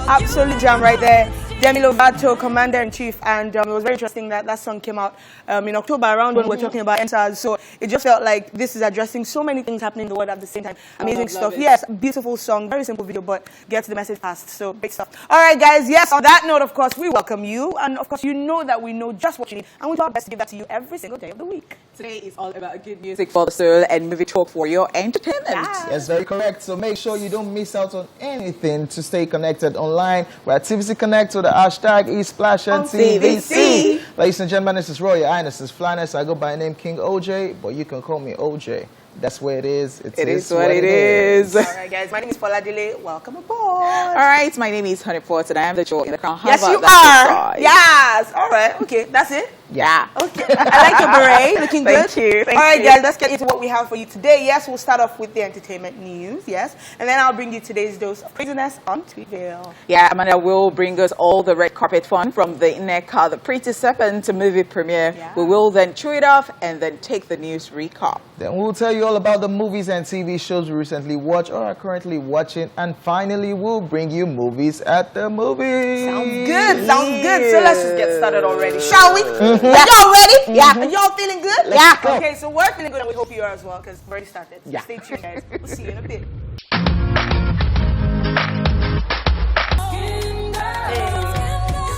Absolute jam right there. Demi Lovato, Commander-in-Chief, and it was very interesting that that song came out in October, around when we were talking about MSAs. So it just felt like this is addressing so many things happening in the world at the same time. Amazing stuff. Yes, beautiful song, very simple video, but get to the message fast. So big stuff. All right, guys. Yes, on that note, of course, we welcome you, and of course, you know that we know just what you need, and we do our best to give that to you every single day of the week. Today is all about good music for the soul and movie talk for your entertainment. Yes, very correct. So make sure you don't miss out on anything to stay connected online. We're at TVC Connect with the hashtag eSplash and TVC. Ladies and gentlemen, this is Roy, your Highness is Flannis. I go by the name King OJ, but you can call me OJ. That's where it is. It is what it is. All right, guys. My name is Foladile. Welcome aboard. All right. My name is Honeypot, and I am the jewel in the crown. Yes, you are. Yes. All right. Okay. That's it. Yeah. Okay. I like your beret. Looking good. Thank you. All right, guys. Let's get into what we have for you today. Yes, we'll start off with the entertainment news. Yes, and then I'll bring you today's dose of craziness on Tweetville. Yeah, Amanda will bring us all the red carpet fun from the NECA, the Pretty Serpent movie premiere. Yeah. We will then chew it off and then take the news recap. Then we'll tell you all about the movies and TV shows we recently watched or are currently watching. And finally, we'll bring you movies at the movies. Sounds good. Sounds good. So let's just get started already, shall we? Yeah. Y'all ready? Yeah. And y'all feeling good? Yeah. Okay, so we're feeling good and we hope you are as well because we've already started. So stay tuned, guys. We'll see you in a bit.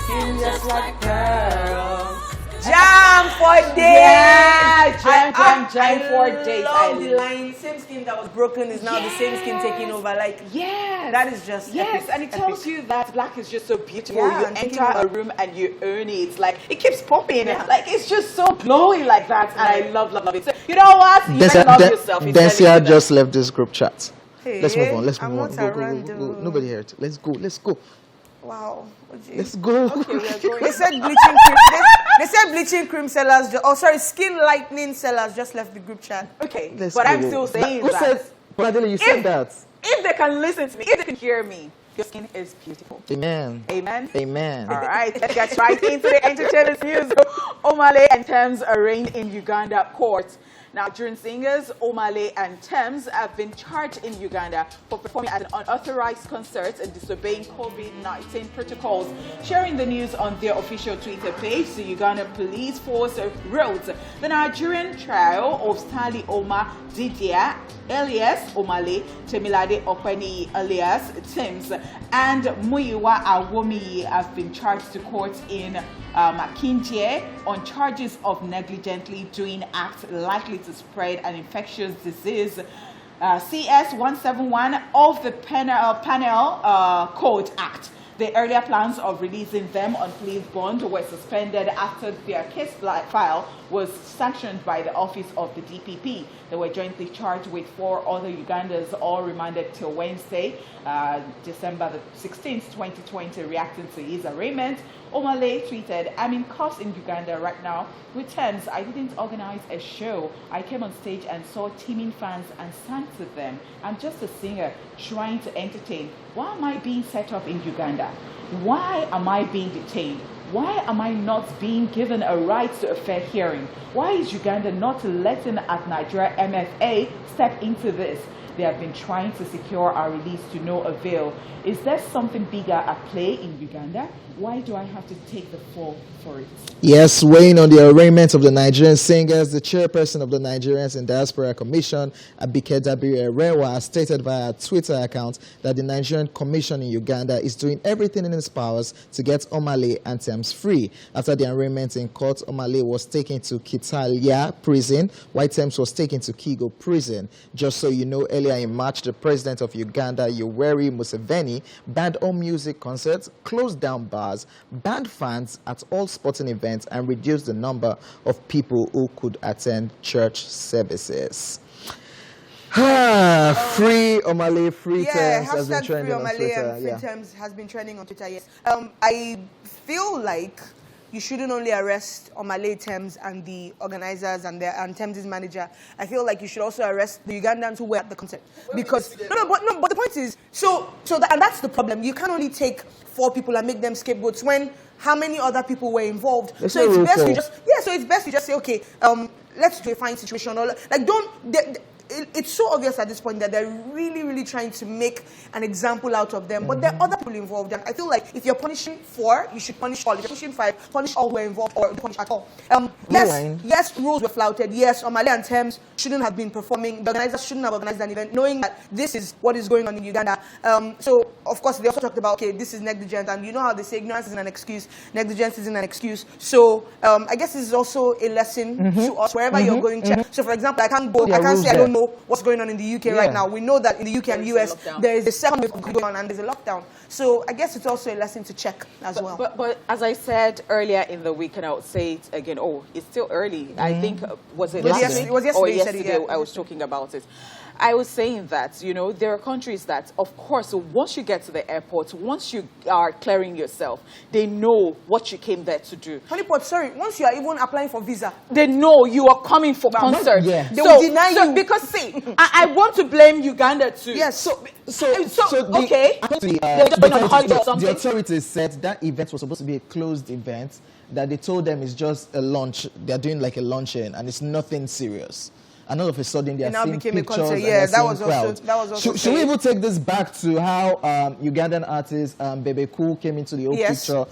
Skin just like pearls. Jam for days. Yeah, jam for days. I love the line. Same skin that was broken is now the same skin taking over. Like, that is just epic, and it tells you that black is just so beautiful. Yeah, you enter a room and you earn it. Like, it keeps popping. Like, it's just so glowy like that. And I love it. So, you know what? You better love yourself. Dencia just left this group chat. Hey, let's move on. Let's I'm move on. not Go. Nobody here. Let's go. Let's go. Wow. Let's go. Okay, we're going. They said bleaching cream. They said bleaching cream sellers. Skin lightening sellers just left the group chat. Okay, but I'm still saying Who said? Bradley, you said that. If they can listen to me, if they can hear me, your skin is beautiful. Amen. Amen. Amen. All right, let's get right into the entertainment news. Omale and Thames arraigned in Uganda court. Now, Nigerian singers Omale and Thames have been charged in Uganda for performing at an unauthorized concert and disobeying COVID-19 protocols. Sharing the news on their official Twitter page, the Uganda Police Force wrote, the Nigerian trio of Stanley Oma Didier, alias Omale, Temilade Okweni, alias Thames, and Muyiwa Awomi have been charged to court in Makinje on charges of negligently doing acts likely to spread an infectious disease, CS 171 of the Penal Code Act. The earlier plans of releasing them on police bond were suspended after their case file was sanctioned by the office of the DPP. They were jointly charged with 4 other Ugandans, all remanded till Wednesday, December the 16th, 2020. Reacting to his arraignment, Omale tweeted, I'm in cuffs in Uganda right now with Thames. I didn't organize a show. I came on stage and saw teeming fans and sang to them. I'm just a singer trying to entertain. Why am I being set up in Uganda? Why am I being detained? Why am I not being given a right to a fair hearing? Why is Uganda not letting at Nigeria MFA step into this? They have been trying to secure our release to no avail. Is there something bigger at play in Uganda? Why do I have to take the fall for it? Yes, weighing on the arraignment of the Nigerian singers, the chairperson of the Nigerians in Diaspora Commission, Abike Dabiri Erewa, has stated via a Twitter account that the Nigerian Commission in Uganda is doing everything in its powers to get Omale and Thames free. After the arraignment in court, Omale was taken to Kitalia prison, while Thames was taken to Kigo prison. Just so you know, earlier in March, the president of Uganda, Yoweri Museveni, banned all music concerts, closed down bars, banned fans at all sporting events, and reduced the number of people who could attend church services. Free Omale, free Thames has been trending on Twitter. Free Thames has been trending on Twitter, yes. I feel like you shouldn't only arrest Omale, Thames, and the organizers and Thames' manager. I feel like you should also arrest the Ugandans who were at the concert. Because but the point is, and that's the problem. You can't only take 4 people and make them scapegoats when how many other people were involved. So it's best you just say, okay, let's do a fine situation. Or like it's so obvious at this point that they're really, really trying to make an example out of them. But there are other people involved, and I feel like if you're punishing 4, you should punish all. If you're punishing 5, punish all who are involved, or don't punish at all. Yes, rules were flouted. Yes, Omale and Thames shouldn't have been performing. The organizers shouldn't have organized an event, knowing that this is what is going on in Uganda. So, of course, they also talked about, okay, this is negligent, and you know how they say ignorance isn't an excuse, negligence isn't an excuse. So, I guess this is also a lesson to us, wherever you're going. So, for example, I can't say I don't know what's going on in the UK right now. We know that in the UK and US, there is a second wave going on, and there's a lockdown. So, I guess it's also a lesson to check as well. But as I said earlier in the week, and I would say it again, it's still early. I think, was it last week? It was yesterday. Or yesterday, I was talking about it. I was saying that, you know, there are countries that, of course, once you get to the airport, once you are clearing yourself, they know what you came there to do. Honeypot, sorry, once you are even applying for visa, they know you are coming for concert. Yeah. They will deny you. Because, see, I want to blame Uganda too. Yes. Okay. They're just going on holiday or something. The authorities said that event was supposed to be a closed event, that they told them it's just a lunch. They're doing like a luncheon, and it's nothing serious. And all of a sudden, they are seeing pictures and yeah, that was also should we even take this back to how Ugandan artist Bebe Cool came into the whole picture?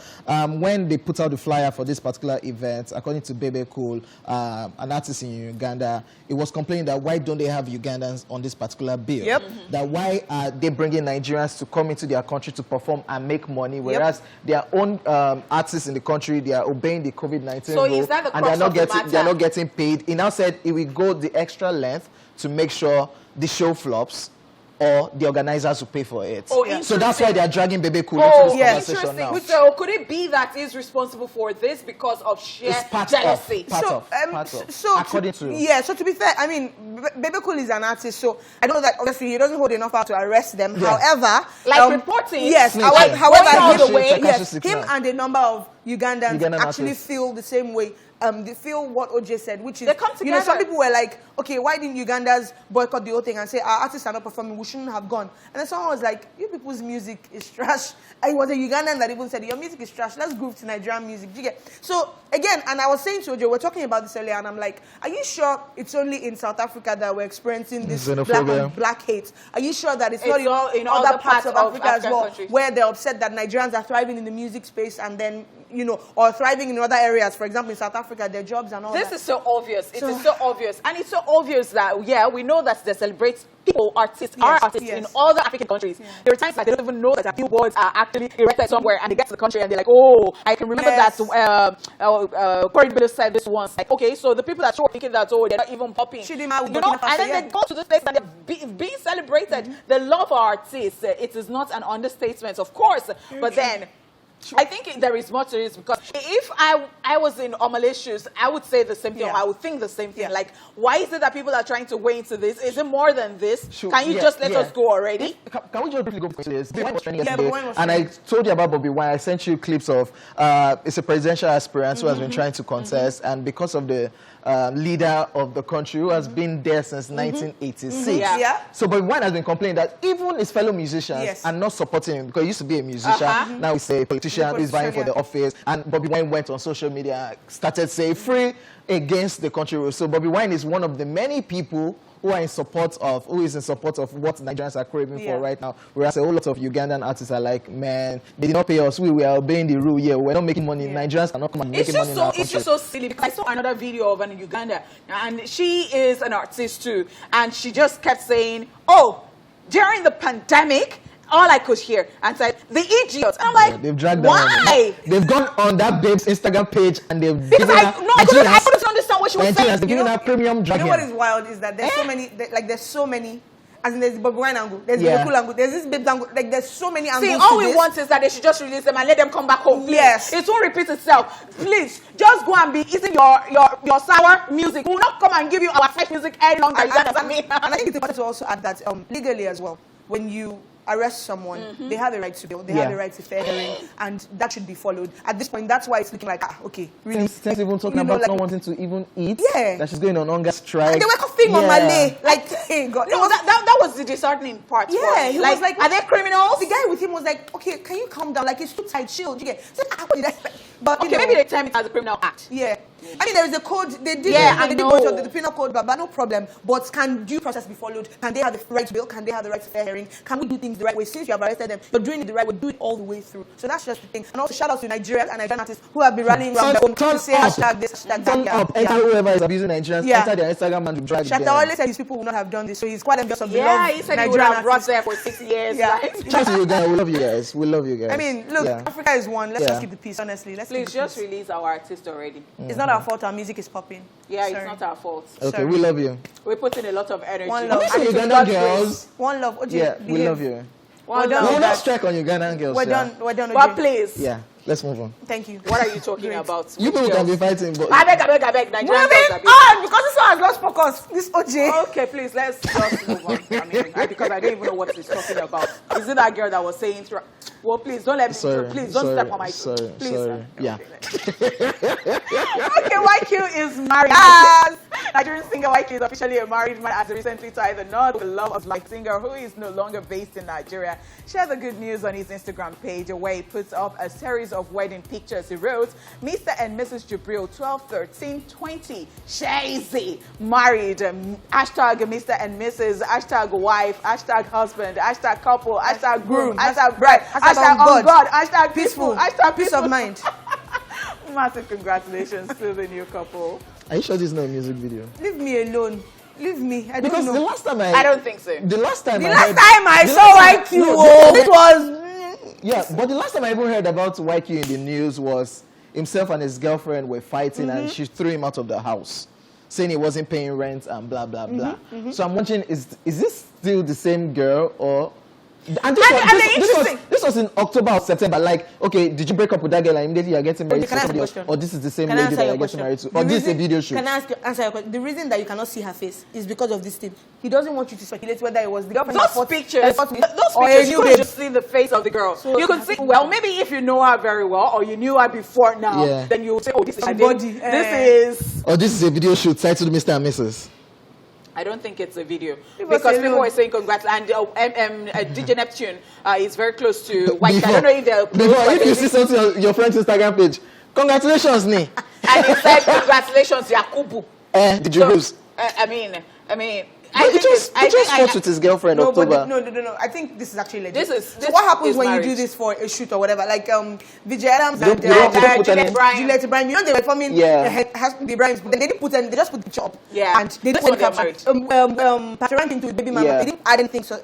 When they put out the flyer for this particular event, according to Bebe Cool, an artist in Uganda, it was complaining that why don't they have Ugandans on this particular bill? That why are they bringing Nigerians to come into their country to perform and make money, whereas their own artists in the country, they are obeying the COVID-19 rule, is that the and they're not getting paid. He now said it will go the extra length to make sure the show flops, or the organizers will pay for it. So that's why they're dragging Bebe Cool into this conversation now. So could it be that he's responsible for this because of sheer jealousy? According to... So to be fair, I mean, Bebe Cool is an artist, so I know that obviously he doesn't hold enough power to arrest them. However... reporting... Yes, however, him and a number of Ugandans actually feel the same way. They feel what OJ said, which is, they come together. You know, some people were like, okay, why didn't Ugandans boycott the whole thing and say, our artists are not performing, we shouldn't have gone. And then someone was like, you people's music is trash. It was a Ugandan that even said, your music is trash, let's groove to Nigerian music. Do you get? So, again, and I was saying to OJ, we're talking about this earlier, and I'm like, are you sure it's only in South Africa that we're experiencing this black hate? Are you sure that it's not in other parts of Africa as well, where they're upset that Nigerians are thriving in the music space and then, you know, or thriving in other areas? For example, in South Africa, their jobs and all that. This is so obvious. It is so obvious. And it's so obvious that, yeah, we know that they celebrate people, artists, our artists in other African countries. There are times that they don't even know that billboards are actually erected somewhere, and they get to the country and they're like, oh, I can remember that Corey Billis said this once. Like, okay, so the people that show thinking that, oh, they're not even popping. You know, and then they go to this place and they're being celebrated. The love of artists, it is not an understatement, of course, but then... I think there is more to this, because if I was in Omale's shoes, I would say the same thing. I would think the same thing. Like, why is it that people are trying to weigh into this? Is it more than this? Can you just let us go already? Can we just briefly go into this? Bobby was trending yesterday, and I told you about Bobby Wine. I sent you clips of it's a presidential aspirant who has been trying to contest, and because of the leader of the country who has been there since 1986. So Bobby Wine has been complaining that even his fellow musicians are not supporting him, because he used to be a musician. Now he's a politician who's vying for the office. And Bobby Wine went on social media, started saying free against the country rules. So Bobby Wine is one of the many people who is in support of what Nigerians are craving for right now. Whereas a whole lot of Ugandan artists are like, man, they did not pay us. We were obeying the rule. We're not making money. Nigerians cannot come and make money in our country. It's just so silly, because I saw another video of an Uganda, and she is an artist too, and she just kept saying, oh, during the pandemic, all I could hear, and said, the idiots. And I'm like, they've dragged why? They've gone on that babe's Instagram page and they've given her... I couldn't understand what she was saying. They've given her premium dragging. You know what is wild is that there's so many, as in there's Bobby Wine angle, there's Bebe Cool angle, there's this babe angle, like there's so many angles. See, all we want is that they should just release them and let them come back home, please. It won't repeat itself. Please, just go and be eating your sour music. We will not come and give you our fresh music any longer. And I think it's important to also add that legally as well, when you arrest someone, they have a right to bail, they have a right to fair hearing, and that should be followed. At this point, that's why it's looking like, okay, really. Since even talking about not wanting to even eat, that she's going on hunger strike. And they were coughing on Malay, like, hey, God. No, that was the disheartening part. He was like, are they criminals? The guy with him was like, okay, can you calm down? Like, it's too tight, chill. You get, so, But Okay, maybe they term it as a criminal act. Yeah. I mean, there is a code. They did. Yeah, they did vote on the penal code, but no problem. But can due process be followed? Can they have the right to bail? Can they have the right to fair hearing? Can we do things the right way? Since you have arrested them, you're doing it the right way. Do it all the way through. So that's just the thing. And also shout out to Nigerians and Nigerian artists who have been rallying around their own to say hashtag this, hashtag that. Turn up. Enter whoever is abusing Nigerians. Enter their Instagram and drag them. Shatta always said these people would not have done this, so he's quite envious of the love. Yeah, he said he would have brought there for 6 years. Yeah. Right? Shout out to you guys. We love you guys. We love you guys. I mean, look, Africa is one. Let's just keep the peace, honestly. Let's Please keep the just peace. release our artist already. It's not our fault. Our music is popping. Yeah, Sorry. it's not our fault. Okay, Sorry. we love you. We put in a lot of energy. One love. Listen, Ugandan girls. One love. OJ, Yeah, we behave. love you. One done. love. No, not strike on Ugandan girls. We're yeah. done. We're done. What OJ. place? Yeah, let's move on. Thank you. What are you talking about? You people can be fighting, but I beg. Nigerian Moving girls are big. on, because this one has lost focus. This OJ. Okay, please, let's just move on. I mean, because I don't even know what he's talking about. Is it that girl that was saying, well, please, don't let me, please, don't step on my Sorry, please. sorry. Yeah. Okay, YQ is married. Yes! Nigerian singer YQ is officially a married man as recently tied the knot with the love of life singer who is no longer based in Nigeria. Shared the good news on his Instagram page where he puts up a series of wedding pictures. He wrote, Mr. and Mrs. Jubril, 12, 13, 20, Shazy, married, hashtag Mr. and Mrs., hashtag wife, hashtag husband, hashtag couple, hashtag groom, hashtag bride, hashtag on God, hashtag peaceful, hashtag Peace of mind. Massive congratulations to the new couple. Are you sure this is not a music video? Leave me alone. Leave me. I Because don't the know. last time I don't think so. The last time I saw YQ, it was. Yeah, but the last time I even heard about YQ in the news was himself and his girlfriend were fighting and she threw him out of the house, saying he wasn't paying rent and blah, blah, blah. So I'm wondering, is this still the same girl or... And this was in October or September. Like, okay, did you break up with that girl and immediately you're getting married to somebody else? Or this is the same lady that you're getting married to? Or this is a video shoot? Can I answer your question? The reason that you cannot see her face is because of this thing. He doesn't want you to speculate whether it was the girlfriend. Those pictures, you could just see the face of the girl. So you could see, well, maybe if you know her very well or you knew her before now, then you would say, oh, this is her body. This is... Or this is a video shoot titled Mr. and Mrs. I don't think it's a video because people were saying congrats and DJ Neptune is very close to White. I don't know if they're close. If you see something on your friend's Instagram page, congratulations, Ni. And he said congratulations, Yakubu. Did you lose? I mean, He just fought with his girlfriend in October. No. I think this is actually legit. So what happens when you do this for a shoot or whatever? Like Vijay Adams and Juliet Bryan. You know they were forming the Bryans, but then they didn't put any. They just put the chop. Yeah. And they didn't put the caption. Pastor Rankin to baby mama. They didn't add anything. So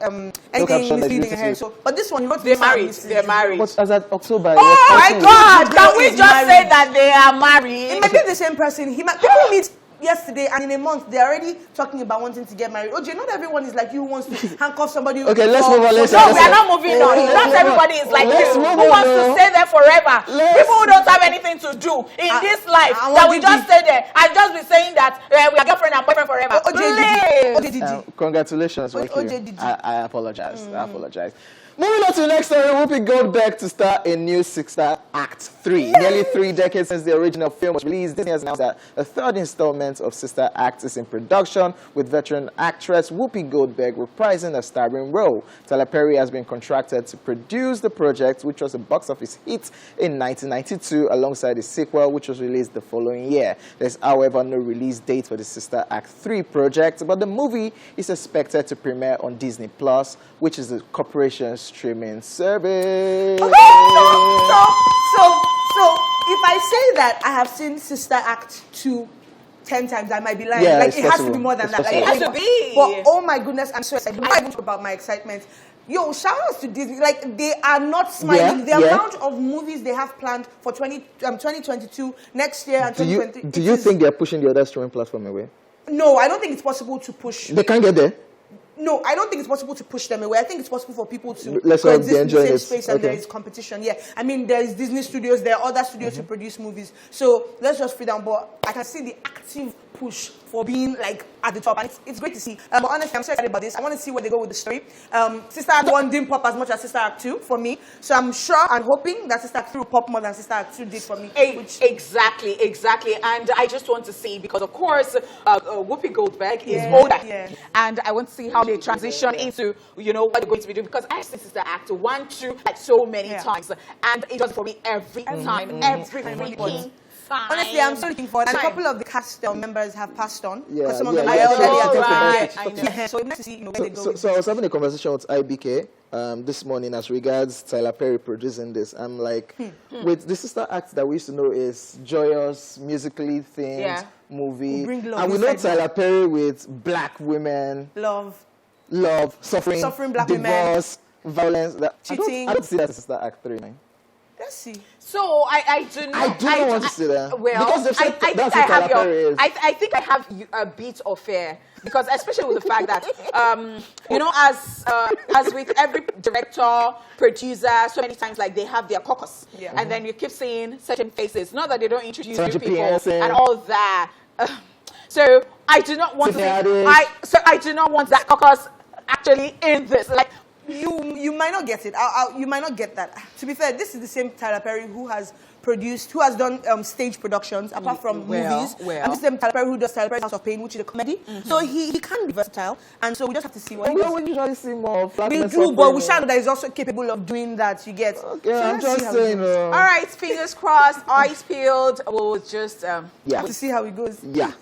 anything misleading ahead. So, but this one, they're married. They're married. But as at October. Oh my God! Can we just say that they are married? It might be the same person. People meet yesterday and in a month they're already talking about wanting to get married. OJ, not everyone is like you who wants to handcuff somebody. Okay, let's move on. No, we are not moving on. Not everybody is like you who wants to stay there forever. People who don't have anything to do in this life that we just stay there and just be saying that we are girlfriend and boyfriend forever. OJ, congratulations, I apologize. I apologize. Moving on to the next story, Whoopi Goldberg to star in new Sister Act 3. Nearly 3 decades since the original film was released, Disney has announced that a third installment of Sister Act is in production, with veteran actress Whoopi Goldberg reprising a starring role. Tyler Perry has been contracted to produce the project, which was a box office hit in 1992, alongside the sequel, which was released the following year. There's, however, no release date for the Sister Act 3 project, but the movie is expected to premiere on Disney+, which is the corporation's streaming service. So, if I say that I have seen Sister Act 2 10 times, I might be lying. Yeah, like, it has to be more than that. Like, it has to be. But oh my goodness, I'm so excited. I'm not even talk about my excitement. Yo, shout outs to Disney. Like, they are not smiling. The amount of movies they have planned for 2022, next year, and 2023. Do you think they're pushing the other streaming platform away? No, I don't think it's possible to push. They can't get there? No, I don't think it's possible to push them away. I think it's possible for people to coexist in the same space and there is competition. Yeah, I mean, there is Disney Studios, there are other studios to produce movies. So let's just free down. But I can see the active push for being like at the top, and it's great to see. But honestly, I'm so excited about this. I want to see where they go with the story. Sister Act 1 didn't pop as much as Sister Act 2 for me, so I'm sure and hoping that Sister Act 3 will pop more than Sister Act 2 did for me. Exactly, and I just want to see, because of course Whoopi Goldberg is older, and I want to see how they transition into what they're going to be doing, because I've seen Sister Act 1, 2 like so many times, and it does it for me every time, every freaking. Honestly, I'm so looking forward. And a couple of the cast members have passed on. Yeah, some of them I know. So it's nice to see where they go. So I was having a conversation with IBK this morning as regards Tyler Perry producing this. I'm like, wait, the Sister Act that we used to know is joyous, musically themed movie. And we know Tyler Perry with black women. Love, suffering black divorce, women. Violence. Cheating. I don't see that as Sister Act 3, man. Let's see. So I do not want to see that. Well, because they've said that's what Tyler Perry is. I think I have a bit of fear, because especially with the fact that as with every director, producer, so many times like they have their caucus, and then you keep seeing certain faces. Not that they don't introduce new people and all that. So I do not want I do not want that caucus actually in this. Like, you might not get it. You might not get that. To be fair, this is the same Tyler Perry who has done stage productions apart from movies. And this is the same Tyler Perry who does Tyler Perry's House of Pain, which is a comedy. So he can be versatile, and so we just have to see what he does. We usually see more. We do, but we shall know that he's also capable of doing that. You get. Okay, so I'm just saying. All right, fingers crossed, eyes peeled. We'll just to see how it goes. Yeah.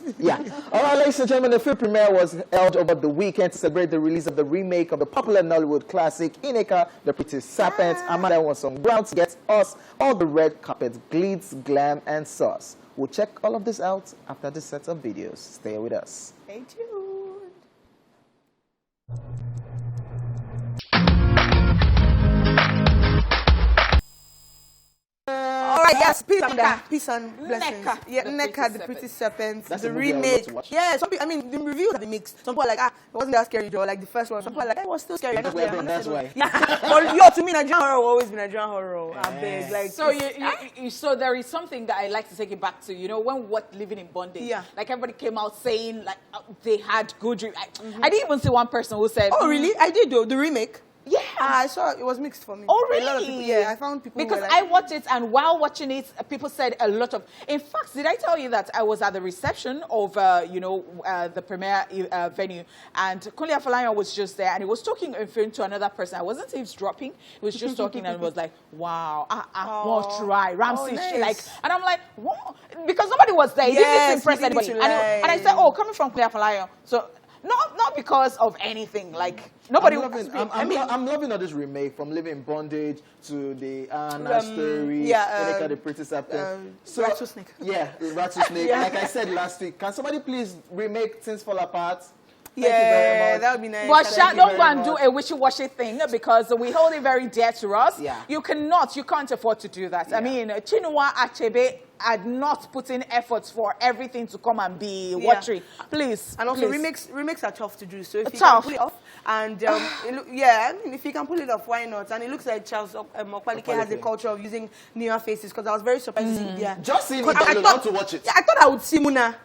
All right, ladies and gentlemen, the film premiere was held over the weekend to celebrate the release of the remake of the popular Nollywood classic Ineka, The Pretty Serpent. Amanda was some ground to get us all the red carpet glitz, glam, and sauce. We'll check all of this out after this set of videos. Stay with us. Stay tuned. All right, yes, peace and blessings. Neka, the Pretty Serpent, the remake. Yeah, some people, the reviews have been mixed. Some people are like, it wasn't that scary, though, like the first one. Some people are like, it was still scary. That's why. But to me, Nigerian horror will always be Nigerian horror. I beg. Like, so there is something that I like to take it back to. When living in bondage. Yeah. Like everybody came out saying like they had good. I didn't even see one person who said, "Oh, really? I did though." The remake. Yeah, I saw it was mixed for me. Oh, really? A lot of people, I found people because like, I watched it, and while watching it, people said a lot of. In fact, did I tell you that I was at the reception of the premiere venue, and Kunle Afolayan was just there, and he was talking in film to another person. I wasn't eavesdropping; he was just talking, and was like, "Wow, want to try Ramsey?" Nice. And I'm like, "What?" Because nobody was there. He didn't impress anybody. And I said, "Oh, coming from Kunle Afolayan, so." Not because of anything, like nobody. I'm loving all this remake, from Living in Bondage to the Anna story, Ineka, the Pretty Serpent, Rattlesnake. Yeah, Rattlesnake. Like I said last week, can somebody please remake Things Fall Apart? Thank you very much. That would be nice. But don't go and do a wishy-washy thing, because we hold it very dear to us. Yeah. You can't afford to do that. I mean, Chinua Achebe had not put in efforts for everything to come and be watery. Please. And also remakes are tough to do. So if you can pull it off, and if you can pull it off, why not? And it looks like Charles Okpalike has a culture of using newer faces, because I was very surprised to see. Just seeing it, I want to watch it. I thought I would see Muna.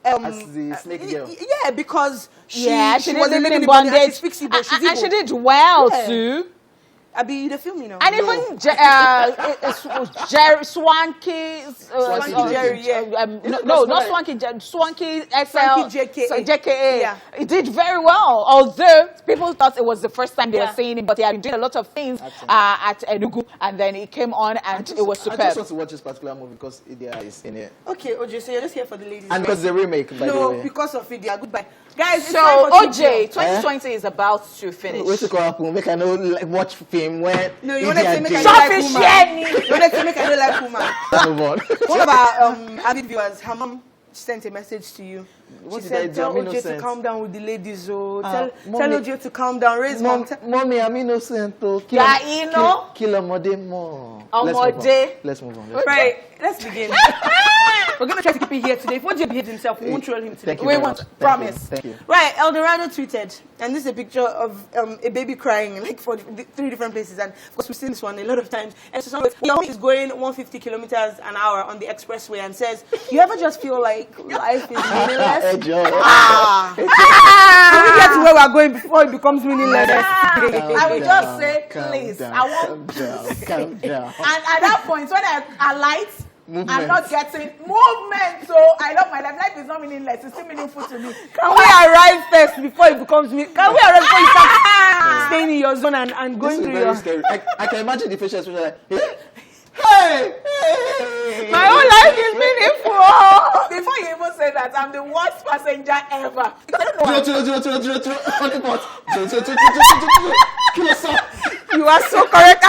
As the snake girl. Yeah, because she was living in bondage. And she's fixable. And she did well too. I be the film, And even Swanky, not Swanky, Swanky XL, JKA. Yeah. It did very well, although people thought it was the first time they were seeing it, but he had been doing a lot of things at Enugu, and then it came on, and it was superb. I just want to watch this particular movie because Idia is in it. Okay, OJ, so you're just here for the ladies. And because the remake, by the way. No, because of Idia. Goodbye. Guys, so OJ, 2020 is about to finish. What's it called? Make I know watch film when. No, you want to say make I know like Puma. You want to say make I know like Puma. Move on. One of our avid viewers, her mom sent a message to you. She said, tell OJ to calm down with the ladies. Oh, tell OJ to calm down. Raise Mommy, I'm innocent. Kill Omode more. Omode. Let's move on. Right, let's begin. We're going to try to keep it here today. If OJ behaves himself, we won't troll him today. Thank you We very won't. much. Promise. Thank you. Right, Eldorado tweeted, and this is a picture of a baby crying in like 3 different places. And of course, we've seen this one a lot of times. And so someone is going 150 kilometers an hour on the expressway and says, "You ever just feel like life is meaningless?" Can we get to where we're going before it becomes meaningless? I will just say, please. I want calm down. And at that point, when I alight, Movement. I'm not getting movement. So I love my life. Life is not meaningless. It's still meaningful to me. Can we arrive first before it becomes me? Can we arrive before you start staying in your zone and going This is through very your... scary. I can imagine the facial expression like, hey! My whole life is meaningful. Before you even say that, I'm the worst passenger ever. You are so correct.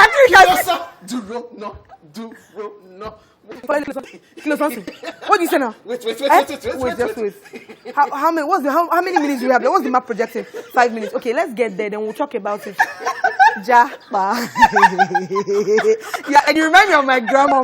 What do you say now? Wait, Wait, just wait. How many minutes do we have? What's the map projecting? 5 minutes. Okay, let's get there, then we'll talk about it. Japa. Yeah, and you remind me of my grandma.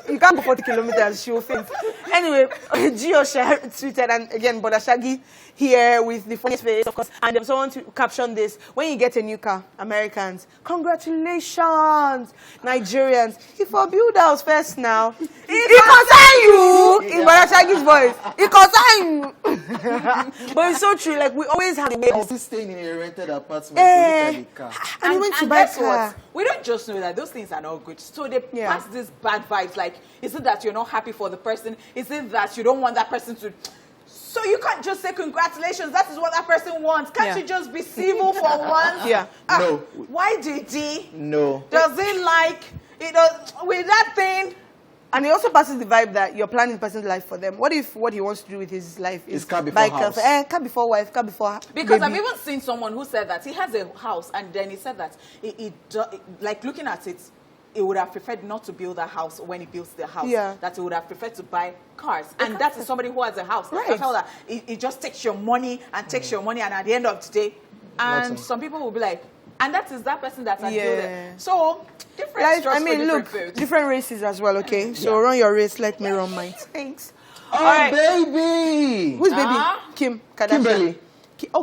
You can't go 40 kilometers, she will faint. Anyway, Gio tweeted, and again, Brother Shaggy here with the funniest face, of course, and there's someone to caption this. When you get a new car, Americans, congratulations, Nigerians. If I build house first now, it concern you. In Brother Shaggy's voice, it concern you. But it's so true. Like we always have the way I of was staying in a rented apartment to look at the car. and you went to buy a guess car. what? We don't just know that those things are not good. So they Yeah. pass these bad vibes. Like, is it that you're not happy for the person? Is it that you don't want that person to... So you can't just say congratulations. That is what that person wants. Can't Yeah. you just be civil for once? Yeah. No. Why did he? No. Does he like, with that thing? And it also passes the vibe that you're planning the person's life for them. What if what he wants to do with his life is Is car before buy house? car before wife, car before Because baby. I've even seen someone who said that he has a house and then he said that like looking at it, he would have preferred not to build a house when he builds the house. Yeah. That he would have preferred to buy cars. And that is somebody who has a house. Right. I felt that it just takes your money and takes your money, and at the end of the day, and Nothing. some people will be like, and that is that person that has Yeah. built it. So different Guys, strokes I mean, for different look, food. different races as well, okay? So run your race, let me run mine. Thanks. Oh, Alright. baby! Who's baby? Ah. Kim Kardashian. Kimberly.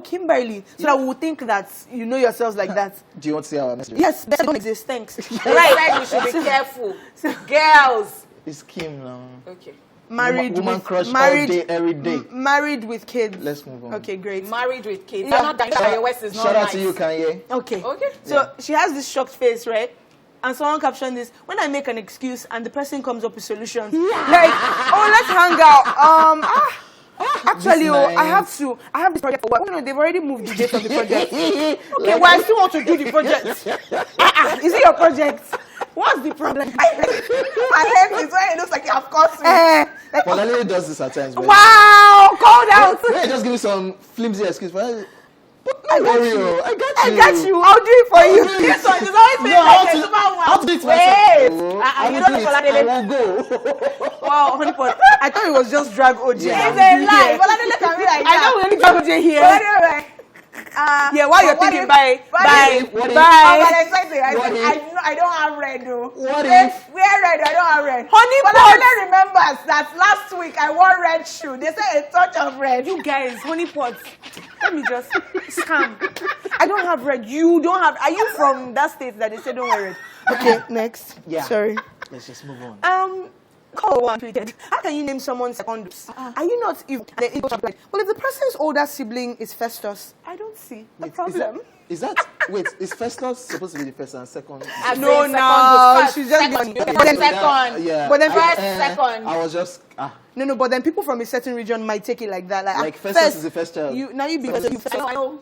Kimberly. So that we'll think that you know yourselves like that. Do you want to see our message? Yes, that don't exist. Thanks. They said you should be careful. Girls. It's Kim now. Okay. Married Woman with crush married, all day, every day. married with kids. Let's move on. Okay, great. Married with kids. Yeah. I'm not dying. Kanye West is not Shout out nice. to you, Kanye. Okay. Okay. So she has this shocked face, right? And someone captioned this, when I make an excuse and the person comes up with solutions. Like, oh, let's hang out. Actually, This nice. I have this project for work. Oh, no, they've already moved the date of the project. Okay, well, I still want to do the project. Is it your project? What's the problem? I hate it when it looks like you have caused me. Like, Well, Lily does this at times. but- wow, called out. Let me just give you some flimsy excuse. But I got worry, you. I got I you. got you. I'll do it for you. do it. This one is always been No, like how a to- superwoman. how to do it Wait. myself. You I don't will know do it. Boladele. I will go. Wow, honeypot. I thought it was just drag OJ. Yeah. It's a lie. Boladele can be like I know we that. only drag OJ here. Anyway, Yeah, while you're but what thinking, if- bye, what bye, if- what if- Oh, bye. but exciting. What if- I don't have red though. What Wear if- red? I don't have red. Honey But pot. I remembers that last week I wore red shoe. They say a touch of red. You guys, honeypots. Let me just scam. I don't have red. You don't have. Are you from that state that they say don't wear red? Okay, next. Yeah. Sorry. Let's just move on. Call one tweeted. How can you name someone Secondus? Are you not if well, if the person's older sibling is Festus, I don't see the problem. Is that wait, is Festus supposed to be the first and second? I No, say no, second, she's just second, being- second, But then- second. Yeah. But then- First, second. I was just No, but then people from a certain region might take it like that. Like Festus is the first child. You now you be Festus.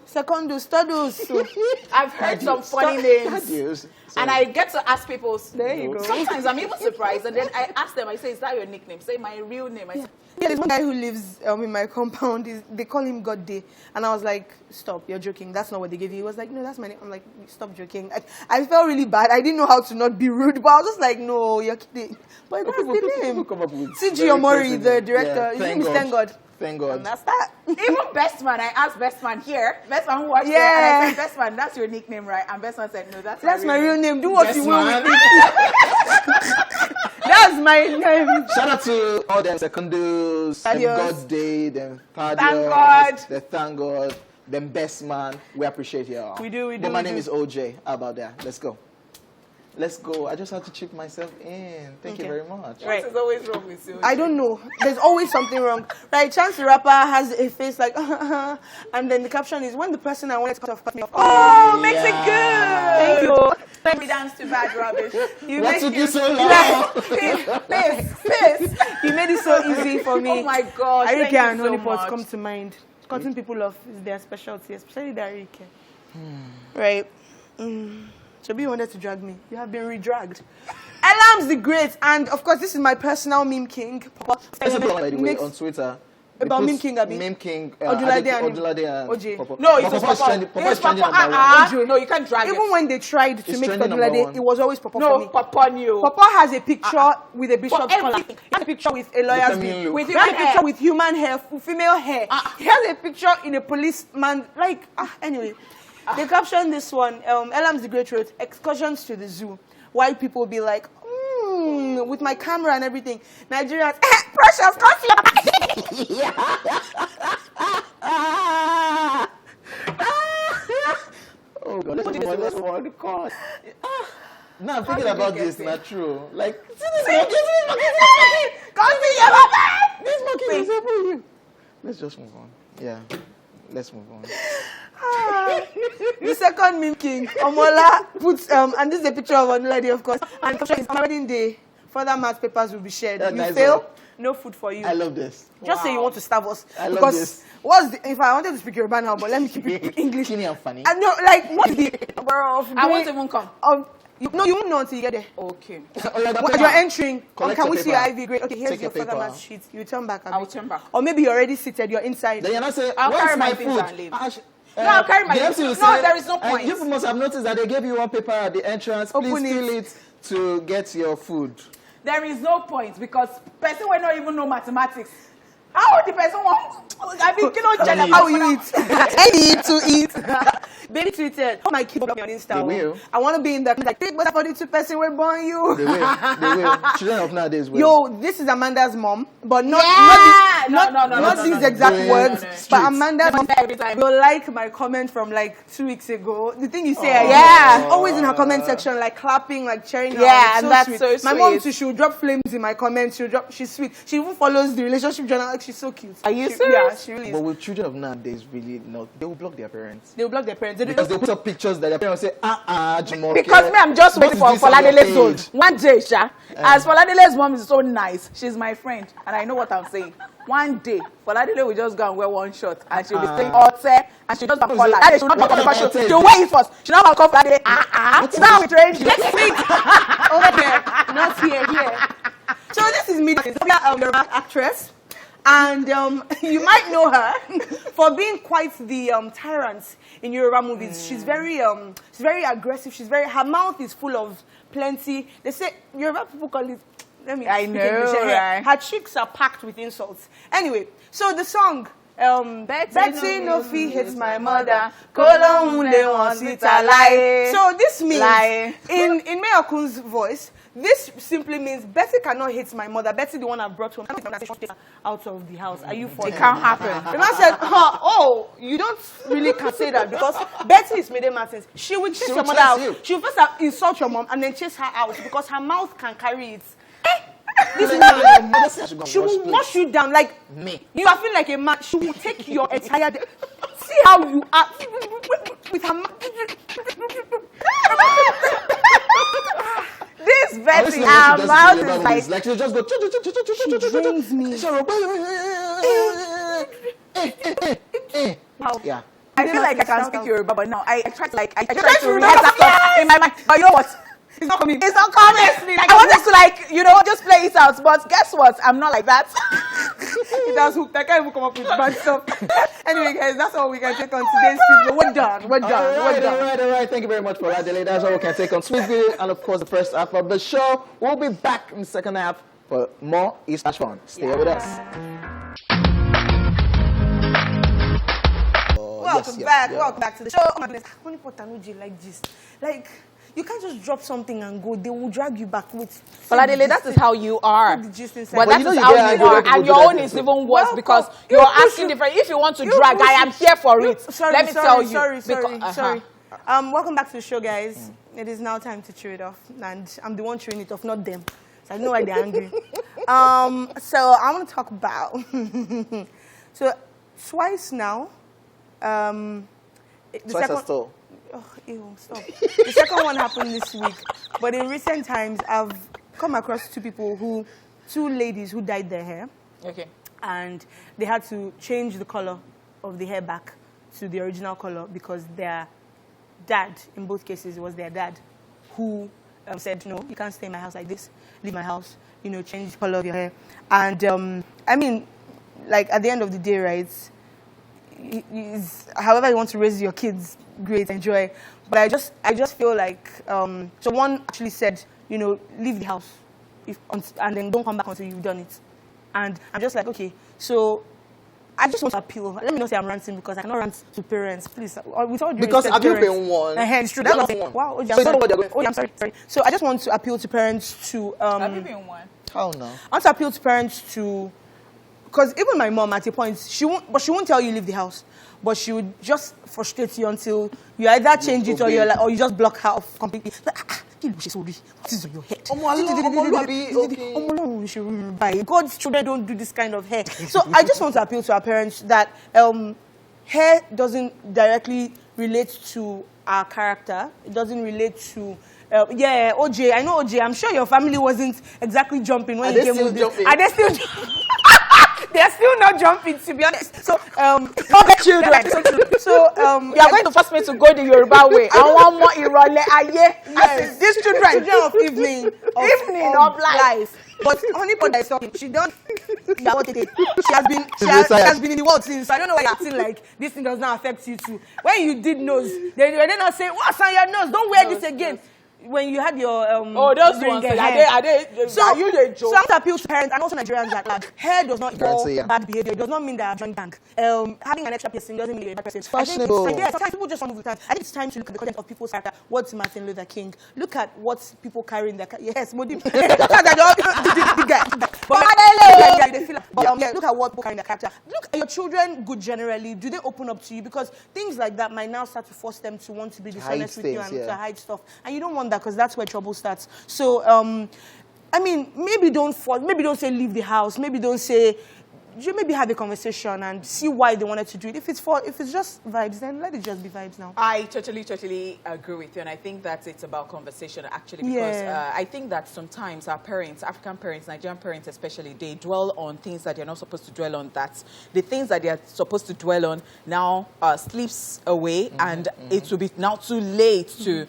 Secondus, Turdus. So I've heard some funny names. Adios. And I get to ask people. There you go. Sometimes I'm even surprised, and then I ask them. I say, "Is that your nickname?" Say my real name. I say, yeah, there's one guy who lives in my compound. They call him God Day, and I was like, "Stop, you're joking. That's not what they give you." He was like, "No, that's my name." I'm like, "Stop joking." I felt really bad. I didn't know how to not be rude, but I was just like, "No, you're kidding." But that's the People name. come up with CG very Omori, crazy the names. director. Yeah, His name is Thank God. Thank And God. that's that. even best man. I asked best man here, best man who watched it, Yeah. and I said, "Best man, that's your nickname, right?" And best man said, "No, That's my real name. Do what Best you will man. with it. That's my name. Shout out to all them secondos, them Adios. God Day, them Thank Padios, God. the Thank God, them Best Man. We appreciate you all. We do. But my we name do. is OJ. How about that? Let's go. Let's go. I just have to chip myself in. Thank you very much. Right. What is always wrong with you? I don't know. There's always something wrong. Right? Chance the Rapper has a face like, and then the caption is, when the person I wanted to cut me off. Oh, makes it good. Thank you. Let me dance to bad rubbish. You What made took it- you so long? This. You made it so easy for me. Oh my gosh. Arike Thank you and so honey pots much. come to mind. Cutting people off is their specialty, especially the Arike. Right. Shabi, you wanted to drag me. You have been re-dragged. Elam's the Great, and of course, this is my personal meme king. There's a blog, by the way, Makes- on Twitter. About It Meme puts King, Abi? Meme King. Odulade and Odulade and OJ. Popo. No, it's Popo just is trending- Papa. Popo is It's trending Papa. number one. No, you can't drag Even it. when they tried to It's make trending number Odulade, one. it was always Papa for No, me. Papa knew. Papa has a picture with a bishop's collar. everything. He has a picture with a lawyer's feminine beard. look. With He has a human picture hair. with human hair, female hair. He has a picture in a policeman. Like, anyway. They captioned this one, Elam's the Great wrote, excursions to the zoo. White people be like, with my camera and everything. Nigerians, precious, come here. Oh God, let's move on. Let's move on. God. Now I'm thinking about this. Not true. Like, see this monkey. Come see your Papa. This monkey is over you. Let's just move on. Yeah. Let's move on. The second meme king, Omola, puts, and this is a picture of Onulade, of course, and the caption is, on my wedding day, further math papers will be shared. That's You nice fail, one. no food for you. I love this. Just say you want to starve us. I love because this. if I wanted to speak Yoruba now, but let me keep it English. Skinny and funny. I know, like, what's the bro? I won't even come. No, you won't know until you get there. Okay. When you're entering, Collect can your we see your paper. IV grade? Okay, here's Take your your further paper. math sheet. You turn back. Abi. I will turn back. Or maybe you're already seated, you're inside. Then you're not saying, I'll where's carry my my things food? and leave. No, I'll carry my things. No, there is no point. You must have noticed that they gave you one paper at the entrance. Please Open fill it to get your food. There is no point because person will not even know mathematics. How would the person want? I mean, How will you eat? I need to eat. Baby tweeted, oh my kid on Insta. They will. I want to be in the like, but for the 2 person will born you. They will. They will. Children of nowadays will. Yo, this is Amanda's mom, but not No, these no. exact Going words. straight. But Amanda's mom Every time. will like my comment from like 2 weeks ago. The thing you say, Yeah. always in her comment section, like clapping, like cheering. her Yeah, on. and that's sweet. so My mom sweet. too, she'll drop flames in my comments. She's sweet. She even follows the relationship journal. Like she's so cute. Are you Yeah, serious? she really is. But with children of nowadays, really not. They will block their parents. They will block their parents. They Because they put up pictures that their parents say, Jumoke. Because me, I'm just what waiting is for this on your Foladele's zone. page? One day, Sha, as Foladele's mom is so nice, she's my friend, and I know what I'm saying. One day, Foladele will just go and wear one shot, and she'll be saying Ote, and she'll just have collar. That day, she'll not talk on the fashion. Ote? She'll wear it first. She'll not call Foladele. It's not with range. Next week. over there, not here. So this is me, Yoruba actress, and you might know her for being quite the tyrant in Yoruba movies. She's very aggressive. Her mouth is full of plenty. They say Yoruba people call it. Let me. I speak know, English. right? Her cheeks are packed with insults. Anyway, so the song. Betty no fi hates my mother. Kolonhun le wan sita lie. So this means Lie. in Meyokun's voice, this simply means Betty cannot hate my mother. Betty the one I brought home. Out of the house. Are you for It can't happen. The man said, you don't really can say that because Betty is Mede Martins. She will chase She your will mother chase out. you. She will first insult your mom and then chase her out because her mouth can carry it. This woman, she will wash you down like Me. You are feeling like a man. She will take your entire day. See how you are with her mouth. This I Betty, wish she her does mouth Yoruba is movies. like. She'll just go. She drains me. Wow. Yeah. I feel like I can speak Yoruba, but now I try to I try try to to rehearse that stuff in my mind. But you know what? It's not coming. It's not coming. I wanted to just play it out, but guess what? I'm not like that. It has hooked. I can't even come up with bad stuff. Anyway, guys, that's all we can take on today's video. We're done. We're done. All right. Thank you very much for that, Adelaide. That's all we can take on Sweet Video, and of course the first half of the show. We'll be back in the second half for more East Ash Fun. Stay with us. Welcome back to the show. Oh my goodness, Honey Pot Tanuji like this. Like, You can't just drop something and go. They will drag you back with. Faladele, that is how you are. The gist inside. But Well, that you know is you how get you angry are, when and people your do own that is to even you. worse Well, because you you're push asking it. different. If you want to You drag, push I am it. here for it. Let me tell you. Sorry. Welcome back to the show, guys. It is now time to chew it off, and I'm the one chewing it off, not them. So I know why they're angry. So I want to talk about. So twice now. Twice as tall. Oh, ew, stop. The second one happened this week, but in recent times, I've come across two ladies who dyed their hair, Okay. and they had to change the color of the hair back to the original color because their dad, in both cases, it was their dad, who said, no, you can't stay in my house like this, leave my house, change the color of your hair. And I mean, like at the end of the day, right, however you want to raise your kids, great, enjoy. But I just feel like, so one actually said, leave the house and then don't come back until you've done it. And I'm just like, okay, so I just want to appeal. Let me not say I'm ranting because I cannot rant to parents, please. With all due Because respect, have you parents. been warned? It's true. That's You're not not wow. warned. So you don't know what they're going I'm sorry. So I just want to appeal to parents to. Have you been one? How no? I want to appeal to parents to, because even my mom at a point, she won't tell you leave the house, but she would just frustrate you until you either change it or you just block her off completely. Like, what is on your head? God's children don't do this kind of hair. So I just want to appeal to our parents that hair doesn't directly relate to our character. It doesn't relate to OJ. I know OJ. I'm sure your family wasn't exactly jumping when you came with this. Are they still jumping? They're still not jumping, to be honest. So, children. So, you are going to force me to go the Yoruba way. I want more irole aye. Yes. These children of evening, of life. But honey, but is talking. She don't. Yeah, what it is. She has been in the world since. So I don't know why you're acting like this thing does not affect you too. When you did nose, they not say, "What's on your nose? Don't wear this again." When you had your those ones, are you the joke? So I'm to appeal to parents and also Nigerians at large. Hair does not equal bad behavior. It does not mean that I'm joint gang. Having an extra piercing doesn't mean you're a bad person. It's fashionable. Sometimes people just want to time. I think it's time to look at the content of people's character. What's Martin Luther King? Look at what people carry in their yes, Modim. But look at what people carry in their character. Look at your children. Good generally, do they open up to you? Because things like that might now start to force them to want to be dishonest with you and to hide stuff, and you don't want that because that's where trouble starts. So, I mean, maybe don't say leave the house. Maybe don't say. You maybe have a conversation and see why they wanted to do it. If it's just vibes, then let it just be vibes now. I totally agree with you, and I think that it's about conversation actually, because I think that sometimes our parents, African parents, Nigerian parents especially, they dwell on things that they're not supposed to dwell on. That the things that they're supposed to dwell on now slips away, and it will be now too late to.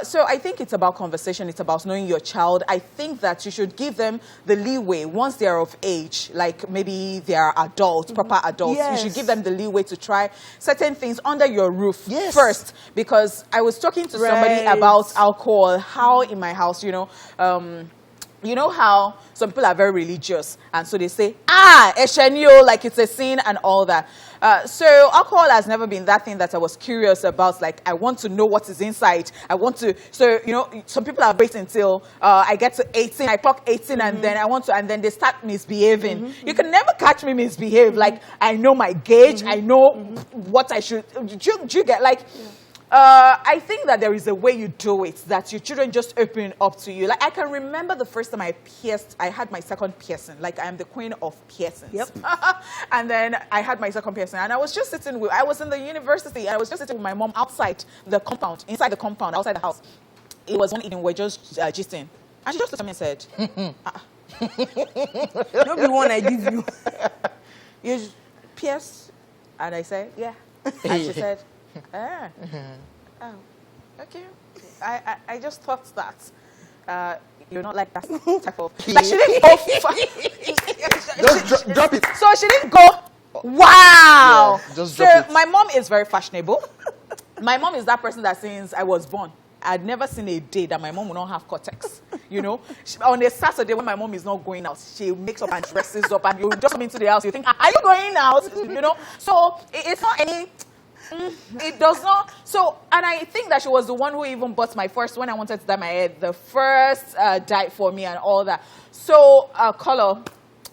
So I think it's about conversation. It's about knowing your child. I think that you should give them the leeway once they are of age, like maybe they are adults, proper adults. Yes. You should give them the leeway to try certain things under your roof first. Because I was talking to somebody about alcohol, how in my house, you know how some people are very religious, and so they say, eshenio, like it's a sin and all that. So alcohol has never been that thing that I was curious about. Like, I want to know what is inside. I want to, so, some people are waiting until I get to 18, I clock 18, and then and then they start misbehaving. You can never catch me misbehave. Like, I know my gauge, I know what I should, do you get, like, I think that there is a way you do it, that your children just open up to you. Like, I can remember the first time I had my second piercing. Like, I am the queen of piercings. Yep. And then I had my second piercing, and I was just I was in the university, and I was just sitting with my mom outside the compound, inside the compound, outside the house. It was one evening, we're just gisting. And she just looked at me and said, Don't be one I give you. You pierce? And I said, yeah. And she said, oh, okay. I just thought that you're not like that type of. Like, she didn't go. Just drop it. So she didn't go. Wow. Yeah, just drop it. My mom is very fashionable. My mom is that person that since I was born, I'd never seen a day that my mom will not have cortex. On a Saturday when my mom is not going out, she makes up and dresses up, and you just come into the house, you think, are you going out? So it's not any. It does not. So, and I think that she was the one who even bought my first, when I wanted to dye my hair, the first dye for me and all that. So, color.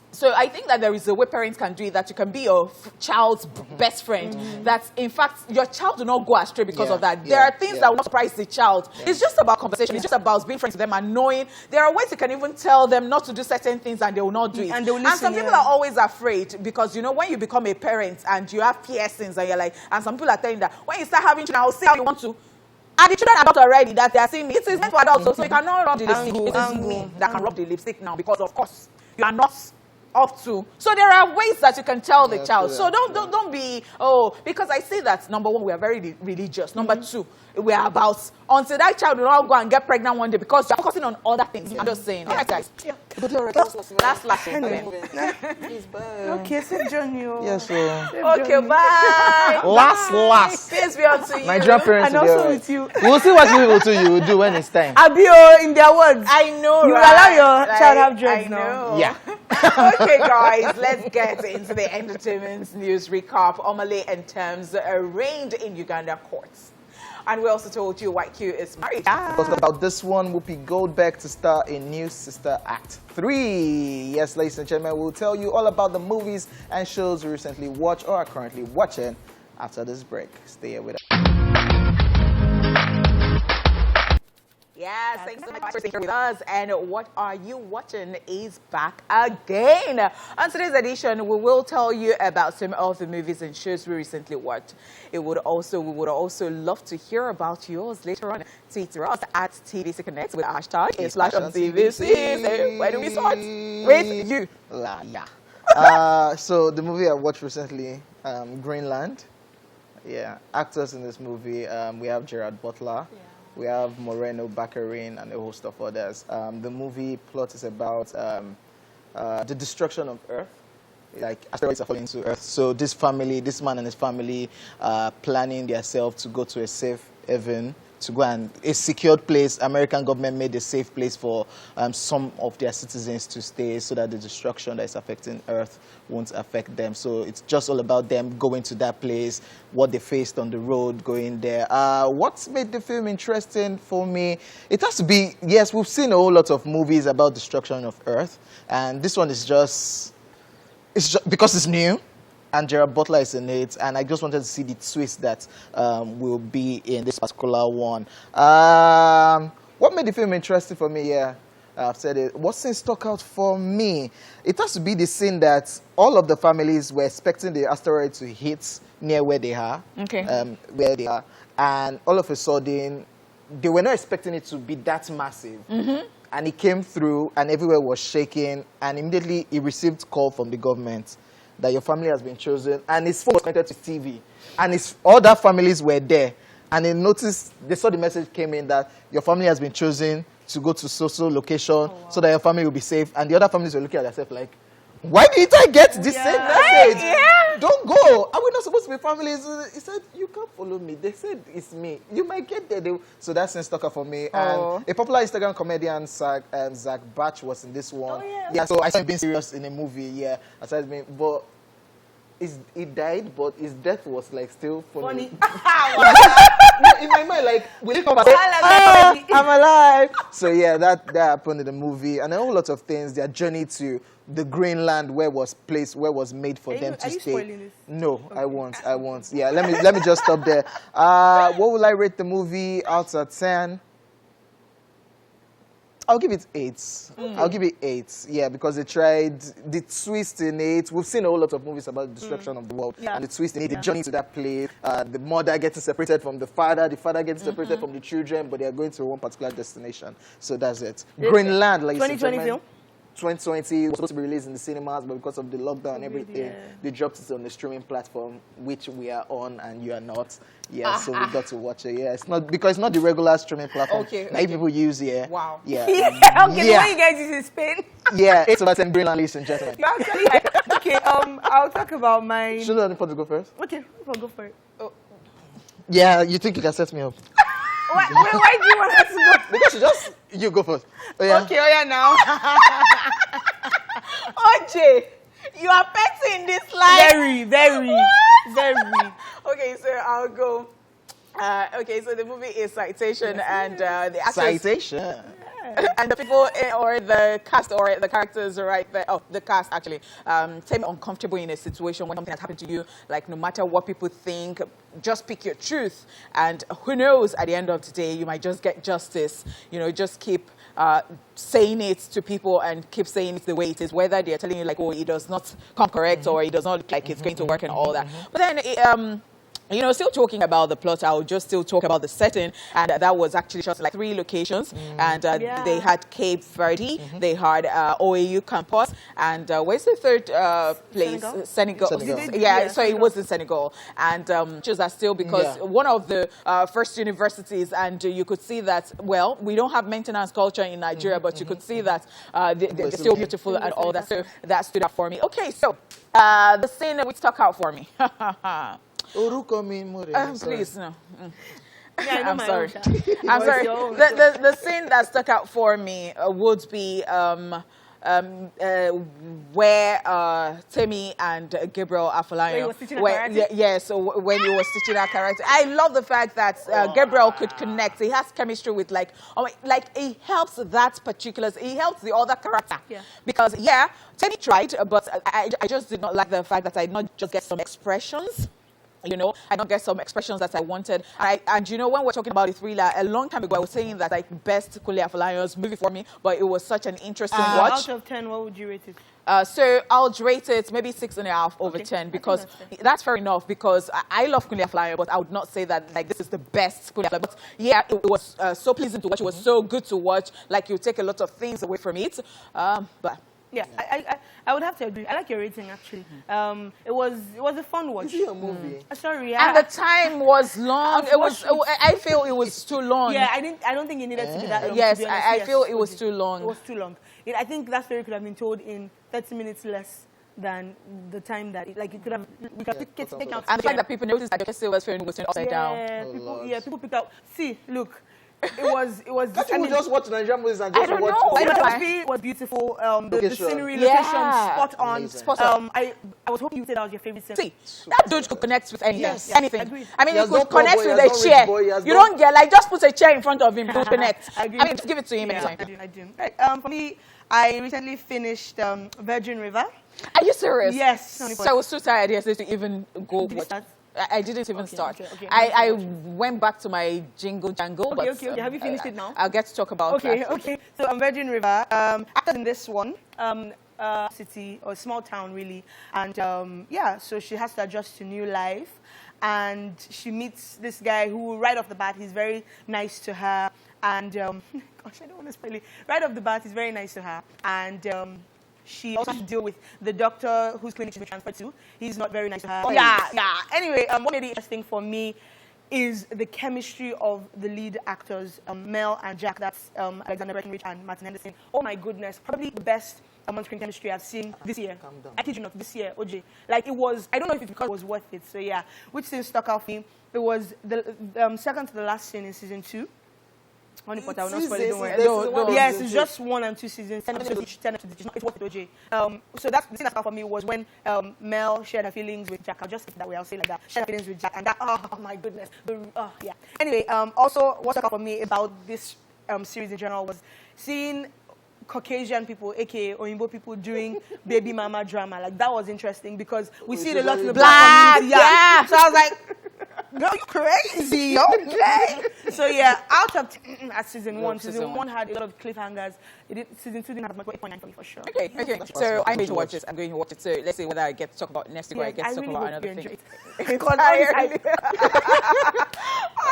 So I think that there is a way parents can do it, that you can be your child's best friend. That, in fact, your child will not go astray because of that. There are things that will not surprise the child. It's just about conversation. It's just about being friends with them and knowing. There are ways you can even tell them not to do certain things and they will not do it. And they will listen, and some people are always afraid because, you know, when you become a parent and you have piercings and you're like, and some people are telling that when you start having children, I'll see how you want to. And the children are not already that they are seeing me. It is meant for adults, so you cannot rub the lipstick. It is me that can rub the lipstick now because, of course, you are not up to. So there are ways that you can tell the child. So don't be, because I say that, number one, we are very religious. Number two, we are about, until that child will not go and get pregnant one day because you're focusing on other things. I'm just saying. All right, guys. Last. Okay, save Johnny. Yes, Okay, bye. Last. Peace be unto you. Nigerian parents And also with you. We'll see what you will do when it's time. Abio, in their words. I know, You right? allow your child have drugs I now. know. Yeah. Okay, guys, let's get into the entertainment news recap. Omale and Thames arraigned in Uganda courts. And we also told you YQ is married. Talk about this one, Whoopi Goldberg to star in new Sister Act 3. Yes, ladies and gentlemen, we'll tell you all about the movies and shows we recently watched or are currently watching after this break. Stay here with us. Yes, thanks so much for staying here with us. And What Are You Watching is back again. On today's edition, we will tell you about some of the movies and shows we recently watched. We would also love to hear about yours later on. Tweet to us at TVC Connect with hashtag /TVC. So where do we start? With you. So the movie I watched recently, Greenland. Yeah, actors in this movie, we have Gerard Butler. Yeah. We have Moreno Baccarin and a host of others. The movie plot is about the destruction of Earth. Like asteroids are falling into Earth. So this man and his family are planning themselves to go to a safe haven, to go and a secured place. American government made a safe place for some of their citizens to stay so that the destruction that is affecting Earth won't affect them. So it's just all about them going to that place, what they faced on the road going there. What made the film interesting for me? It has to be, yes, we've seen a whole lot of movies about destruction of Earth. And this one is just because it's new. And Gerard Butler is in it, and I just wanted to see the twist that will be in this particular one. What made the film interesting for me? Yeah, I've said it. What scene stuck out for me? It has to be the scene that all of the families were expecting the asteroid to hit near where they are. Okay. Where they are, and all of a sudden, they were not expecting it to be that massive. And it came through, and everywhere was shaking, and immediately he received call from the government that your family has been chosen, and his phone was connected to TV, and all other families were there, and they saw the message came in that your family has been chosen to go to so location so that your family will be safe, and the other families were looking at themselves like, why didn't I get this same message? Don't go. Are we not supposed to be families? He said, you can't follow me. They said it's me. You might get there. So that's in stuck for me. And a popular Instagram comedian, Zach Batch, was in this one. So I started being serious in a movie. Yeah, I started being, but he died, but his death was like still funny. In my mind, like, will he come back? I'm alive. So yeah, that happened in the movie, and a whole lot of things. Their journey to the Greenland, where was made for them to stay. Spoiling this? No, okay. I won't. Yeah, let me just stop there. What will I rate the movie out of 10? I'll give it 8. I'll give it 8. Yeah, because they tried the twist in it. We've seen a whole lot of movies about the destruction of the world. And the twist in it, the journey to that place, the mother getting separated from the father getting separated from the children, but they are going to one particular destination. So that's it. Greenland, like 2020 film? 2020, it was supposed to be released in the cinemas, but because of the lockdown and everything, they dropped it on the streaming platform, which we are on and you are not. Yeah, so we got to watch it. Yeah, it's not the regular streaming platform that people use here. Wow. Yeah. Okay, the one you guys use in Spain. Yeah, 8 over 10 Greenland, ladies and gentlemen. Okay, I'll talk about my. Should I go first? Okay, I'll go for it. Oh. Yeah, you think you can set me up? Why do you want us to go? Because you go first. Oh, yeah. Okay, now. OJ, you are petty in this life. Very. Okay, so I'll go. Okay, so the movie is Citation, and the actors. Citation. And the people or the cast or the characters right there, the cast actually, seem uncomfortable in a situation when something has happened to you. Like, no matter what people think, just pick your truth. And who knows, at the end of the day, you might just get justice. You know, just keep saying it to people and keep saying it the way it is, whether they're telling you like, oh, it does not come correct or it does not look like it's going to work and all that. But then, you know, still talking about the plot, I'll just still talk about the setting. And that was actually shot like 3 locations. And they had Cape Verde, they had OAU campus, and where's the third place? Senegal. Yeah, so it was in Senegal. And choose that still because one of the first universities, and you could see that, well, we don't have maintenance culture in Nigeria, but you could see that they're still beautiful and all that. So that stood out for me. Okay, so the scene which stuck out for me. Please, no. Yeah, I'm sorry. I'm sorry. The scene that stuck out for me would be where Temi and Gabriel Afolayan. So when he was teaching that character, I love the fact that Gabriel could connect. He has chemistry with like he helps that particular. He helps the other character because Temi tried, but I just did not like the fact that I did not just get some expressions. You know, I don't get some expressions that I wanted. And you know, when we're talking about the thriller, a long time ago, I was saying that best Kunle Afolayan's movie for me, but it was such an interesting watch. Out of 10, what would you rate it? So I'll rate it maybe 6.5 over 10 because that's fair enough because I love Kunle Afolayan, but I would not say that like this is the best Kunle Afolayan. But yeah, it was so pleasing to watch. It was so good to watch. Like you take a lot of things away from it. But yeah, I would have to agree. I like your rating actually. It was a fun watch. Is it a movie? Sorry, and the time was long. I feel it was too long. Yeah, I don't think it needed to be that long. Yes, I feel it was too long. It was too long. I think that story could have been told in 30 minutes less than the time that it could have. We could take out. And the fact that people noticed that the Silver's phone was turned upside down. People picked out. See, look. It was. Can't you just watch Nigerian movies and just watch? It was beautiful. The scenery, location, spot on. I was hoping you would say that was your favorite scene. See, that dude could connect with anything. Anything. Agreed. I mean, he could connect with a chair. You don't get just put a chair in front of him. Don't connect. I mean, just give it to him anytime. I do. Right, for me, I recently finished Virgin River. Are you serious? Yes. So I was too tired yesterday to even go watch. I didn't even start. Okay. I went back to my jingle jangle. Okay. Have you finished it now? I'll get to talk about that. Okay. So Virgin River, acted in this one, city or small town really, and so she has to adjust to new life, and she meets this guy who right off the bat he's very nice to her, and gosh, I don't want to spoil it. Right off the bat he's very nice to her, and she also has to deal with the doctor whose clinic she's been transferred to. He's not very nice to her. Anyway, what made it interesting for me is the chemistry of the lead actors, Mel and Jack. That's Alexander Breckenridge and Martin Henderson. Oh my goodness, probably the best on-screen chemistry I've seen this year. I kid you not, this year, OJ. Like it was, I don't know if it's because it was worth it. So yeah, which scene stuck out for me? It was the second to the last scene in season 2. Honey Potter, I will not spoil it, don't worry. Yes, it's just 1 and 2 seasons, 10 episodes each, 10 episodes each. It's worth it, OJ. So that's the thing that stuck for me was when Mel shared her feelings with Jack. I'll just say it that way, I'll say it like that. Shared her feelings with Jack, and that, oh my goodness. Yeah. Anyway, also what stuck out for me about this series in general was seeing Caucasian people, aka Oyinbo people, doing baby mama drama. Like that was interesting because we see it a lot in the black community. Yeah. So I was like, girl, you crazy, okay? So yeah, out of 10 at season 1, season 1 had a lot of cliffhangers. Season 2 didn't have much, but 8.9 for me for sure. Okay. So I'm going to watch this. I'm going to watch it. So let's see whether I get to talk about next week or I get to talk about another thing. All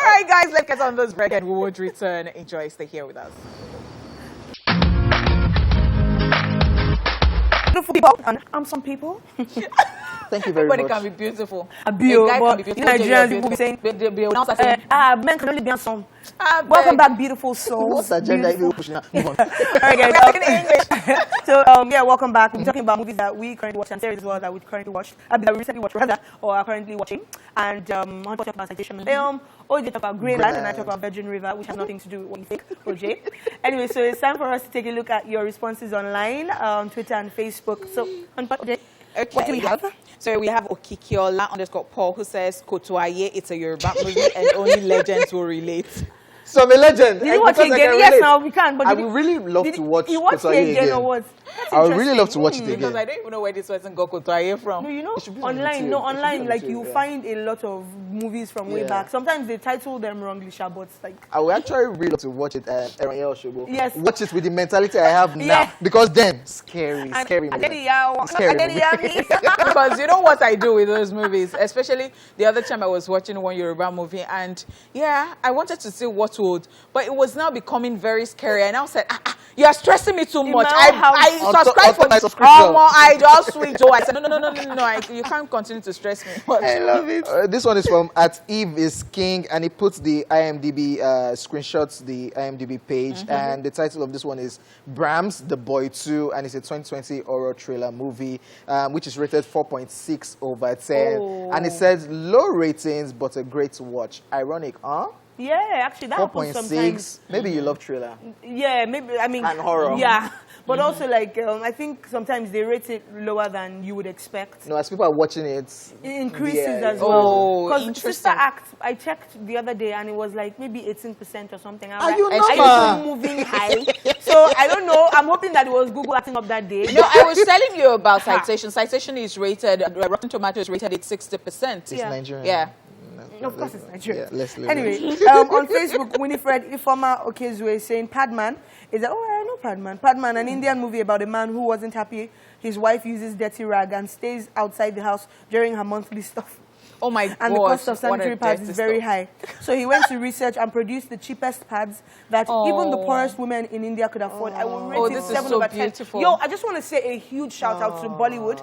right, guys, let's get on this break and we would return. Enjoy. Stay here with us. Beautiful people and handsome people. Thank you very much. Everybody can be beautiful. A guy can be beautiful. Nigerians people be saying, men can only be handsome. Welcome back, beautiful souls. What's that gender you pushing? Move on. All right, guys. So So, yeah, welcome back. We're talking about movies that we currently watch and series as well that we currently watched, that we recently watched rather, or are currently watching. And I'm going to talk about Citation Film. OJ talk about Greenland, and I talk about Virgin River, which has nothing to do with what you think, OJ. Anyway, so it's time for us to take a look at your responses online, on Twitter and Facebook. So, OJ, what do we have? So we have Okikiola_Paul who says, Kotoaye, it's a Yoruba movie and only legends will relate. So I'm a legend. Did you watch it again? Yes, now we can. But I would really love to watch you watch it again or what? I would really love to watch it again. Because I don't even know where this person got Kotoaye from. No, you know, on online, YouTube. like you find a lot of movies from way back. Sometimes they title them wrongly, but like. I would actually really love to watch it. Yes. Watch it with the mentality I have now, because then scary. Because you know what I do with those movies, especially the other time I was watching one Yoruba movie, and yeah, I wanted to see what would, but it was now becoming very scary. And I now said, you are stressing me too much. I subscribe for this. I just switch. I said, no, you can't continue to stress me. I love it. This one is from @EveIsKing, and he puts the IMDb screenshots the IMDb page, and the title of this one is Brahms the Boy 2, and it's a 2020 horror thriller movie, which is rated 4.6/10, and it says low ratings but a great watch. Ironic, huh? Yeah, actually, that happens sometimes. 4.6. Maybe you love thriller. Yeah, maybe. I mean, and horror. Yeah, but also like I think sometimes they rate it lower than you would expect. No, as people are watching it, it increases as well. Oh, because Sister Act, I checked the other day and it was like maybe 18% or something. Are you moving high? So I don't know. I'm hoping that it was Google acting up that day. No, I was telling you about Citation. Citation is rated. Rotten Tomatoes rated at 60%. It's Nigerian. Yeah. Of course, it's Nigeria. Yeah, anyway, on Facebook, Winifred Ifoma Okezue is saying Padman is that, I know Padman. Padman, an Indian movie about a man who wasn't happy. His wife uses dirty rag and stays outside the house during her monthly stuff. Oh my God. And the cost of sanitary pads is very high. So he went to research and produced the cheapest pads that even the poorest women in India could afford. I will rate it 7 over 10. Beautiful. Yo, I just want to say a huge shout out to Bollywood.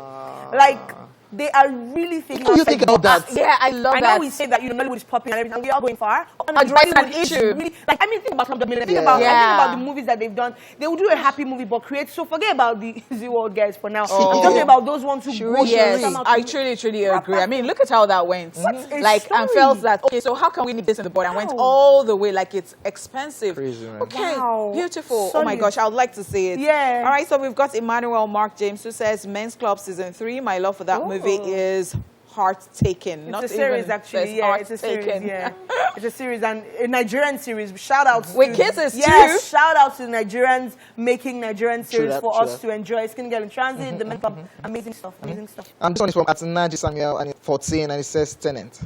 Like, they are really thinking. What do you think about that? Yeah, I love that. I know we say that Nollywood is popping and everything, and we are going far. Addressing an issue. Really, like, I mean, think about Slumdog Millionaire. Think about the movies that they've done. They will do a happy movie, but create. So forget about the Z-World guys for now. I'm talking about those ones who go. Yes, I truly agree. I mean, look at how that went. Like, and felt that, okay, so how can we need this in the board? And went all the way, like it's expensive. Crazy, man. Okay, beautiful. Oh my gosh, I would like to see it. Yeah. All right, so we've got Emmanuel Mark James who says Men's Club Season 3. My love for that movie is heart-taken. It's a series, actually. Yeah, it's a series. Yeah, it's a series, and a Nigerian series. Shout out with kisses too. Shout out to Nigerians making Nigerian series for us to enjoy. Skin Girl in Transit, The Men Club, amazing stuff. Amazing stuff. And this one is from Atanaji Samuel, and it's 14, and it says Tenant.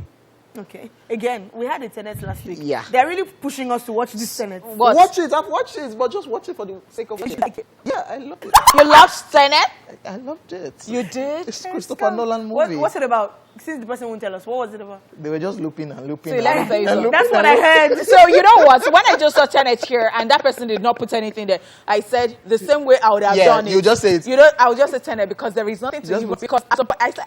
Okay. Again, we had a Tenet last week. Yeah. They're really pushing us to watch this Tenet. Watch it. I've watched it, but just watch it for the sake of it. Like it. Yeah, I loved it. You loved Tenet? I loved it. You did? It's Christopher Nolan movie. What's it about? Since the person won't tell us, what was it about? They were just looping and looping. So let me tell you something. That's what I heard. So you know what? When I just saw Tenet here and that person did not put anything there, I said the same way I would have done it. You just say it. You know, I would just say Tenet because there is nothing to do with it. Because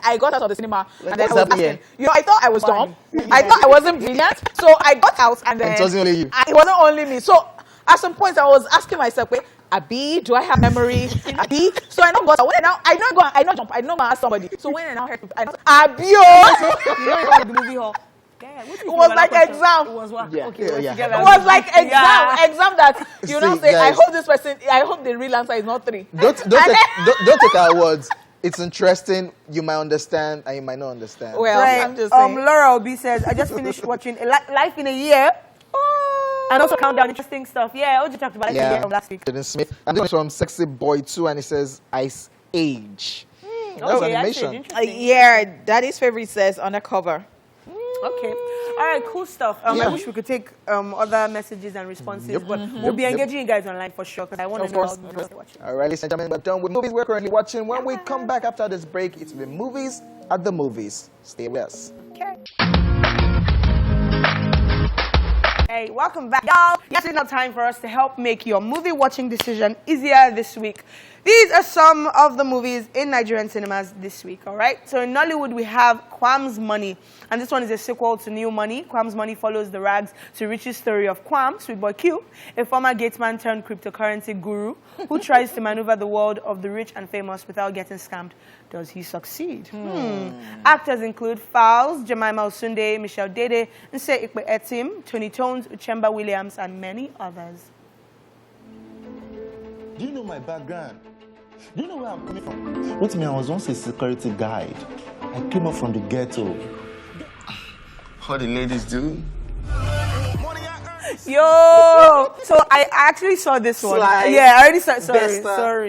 I got out of the cinema and then I was asking, you know, I thought I was dumb. I thought I wasn't brilliant. So I got out and then it wasn't only you. It wasn't only me. So at some point I was asking myself, wait, Abi, do I have memory? Abi, so I know God. When I know jump. I know I ask somebody. So when I now heard, I know Abi, you know the movie hall. Yeah, it was like exam. It was what? Yeah, okay, yeah. It was like exam. Exam that you know. Say, guys, I hope this person. I hope the real answer is not 3. Don't take our words. It's interesting. You might understand, and you might not understand. Well, I'm just saying. Laura Obi says, I just finished watching Life in a Year. And also Countdown, interesting stuff. Yeah, Oji talked about it from last week. Smith. And this one is from Sexy Boy 2, and it says Ice Age. That's animation. Yeah, Daddy's favorite says Undercover. Okay. All right, cool stuff. I wish we could take other messages and responses, but we'll be engaging you guys online for sure because I want to know about movies you're watching. All right, ladies and gentlemen, we're done with movies we're currently watching. When we come back after this break, it's the movies at the movies. Stay with us. Okay. Hey, welcome back, y'all. Yes, it's now time for us to help make your movie watching decision easier this week. These are some of the movies in Nigerian cinemas this week, all right? So in Nollywood, we have Kwam's Money, and this one is a sequel to New Money. Kwam's Money follows the rags to riches story of Kwam, Sweet Boy Q, a former gatesman turned cryptocurrency guru who tries to maneuver the world of the rich and famous without getting scammed. Does he succeed? Actors include Fowles, Jemima Osunde, Michelle Dede, Nse Ikpe Etim, Tony Tones, Uchemba Williams, and many others. Do you know my background? Do you know where I'm coming from? With me, I was once a security guide. I came up from the ghetto. What the ladies do? Yo! So I actually saw this one. Slice. Yeah, I already saw.